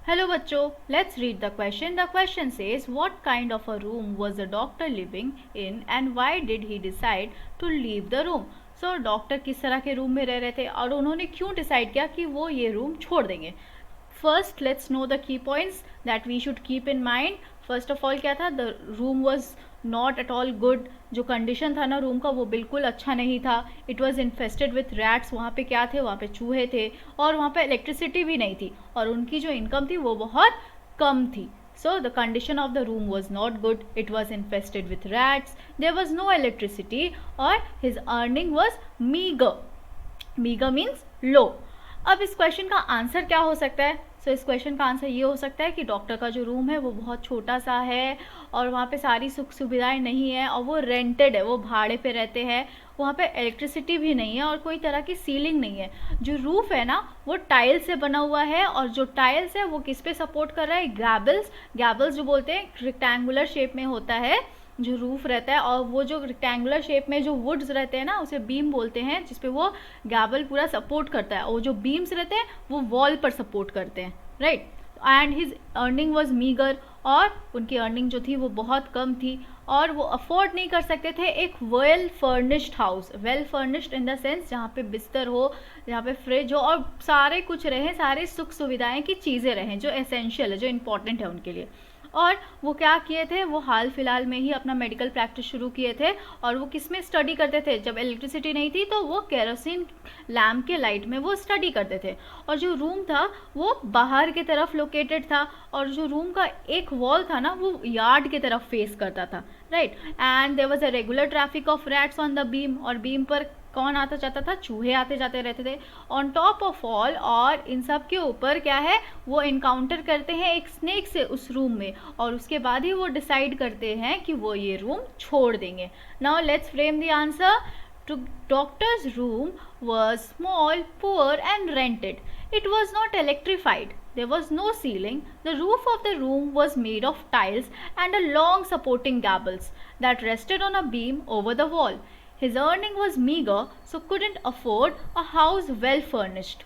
Hello बच्चों, let's read the question. The question says, what kind of a room was the doctor living in and why did he decide to leave the room? So doctor किस तरह के room में रह रहे थे और उन्होंने क्यों डिसाइड किया कि वो ये रूम छोड़ देंगे. First, let's know the key points that we should keep in mind. First of all क्या था, the room was not at all good. जो कंडीशन था ना रूम का वो बिल्कुल अच्छा नहीं था. It was infested with rats. वहाँ पे क्या थे, वहाँ पे चूहे थे और वहाँ पे इलेक्ट्रिसिटी भी नहीं थी और उनकी जो इनकम थी वो बहुत कम थी. So the condition of the room was not good. It was infested with rats. There was no electricity और his earning was meager. Meager means low. अब इस क्वेश्चन का आंसर क्या हो सकता है? सो इस क्वेश्चन का आंसर ये हो सकता है कि डॉक्टर का जो रूम है वो बहुत छोटा सा है और वहाँ पे सारी सुख सुविधाएं नहीं है और वो रेंटेड है, वो भाड़े पे रहते हैं. वहाँ पे इलेक्ट्रिसिटी भी नहीं है और कोई तरह की सीलिंग नहीं है. जो रूफ है ना वो टाइल से बना हुआ है और जो टाइल्स है वो किस पे सपोर्ट कर रहा है? गैबल्स. गैबल्स जो बोलते हैं रेक्टेंगुलर शेप में होता है जो रूफ रहता है और वो जो रेक्टेंगुलर शेप में जो वुड्स रहते हैं ना उसे बीम बोलते हैं जिसपे वो गैबल पूरा सपोर्ट करता है और जो बीम्स रहते हैं वो वॉल पर सपोर्ट करते हैं, right. And his earning was meagre और उनकी अर्निंग जो थी वो बहुत कम थी और वो अफोर्ड नहीं कर सकते थे एक well furnished house. Well furnished in the sense जहाँ पे बिस्तर हो, जहाँ पे फ्रिज हो और सारे कुछ रहे, सारे सुख सुविधाएं की चीज़ें रहें जो एसेंशियल है, जो इम्पोर्टेंट है उनके लिए. और वो क्या किए थे, वो हाल फिलहाल में ही अपना मेडिकल प्रैक्टिस शुरू किए थे और वो किस में स्टडी करते थे? जब इलेक्ट्रिसिटी नहीं थी तो वो केरोसिन लैम्प के लाइट में वो स्टडी करते थे. और जो रूम था वो बाहर की तरफ लोकेटेड था और जो रूम का एक वॉल था ना वो यार्ड की तरफ फेस करता था, right. And there was a regular traffic of rats on the beam और बीम पर कौन आता जाता था? चूहे आते जाते रहते थे. ऑन टॉप ऑफ ऑल और इन सब के ऊपर क्या है, वो इनकाउंटर करते हैं एक स्नेक से उस रूम में और उसके बाद ही वो डिसाइड करते हैं कि वो ये रूम छोड़ देंगे. Now let's frame the answer. To doctor's room was small, poor and rented. It was not electrified. There was no ceiling. The roof of the room was made of tiles and a long supporting gables that rested on a beam over the wall. His earning was meager, so couldn't afford a house well furnished.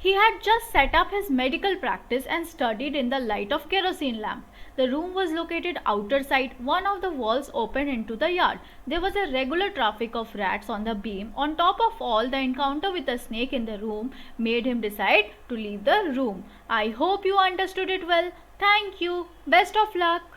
He had just set up his medical practice and studied in the light of kerosene lamp. The room was located outer side, one of the walls opened into the yard. There was a regular traffic of rats on the beam. On top of all, the encounter with a snake in the room made him decide to leave the room. I hope you understood it well. Thank you. Best of luck.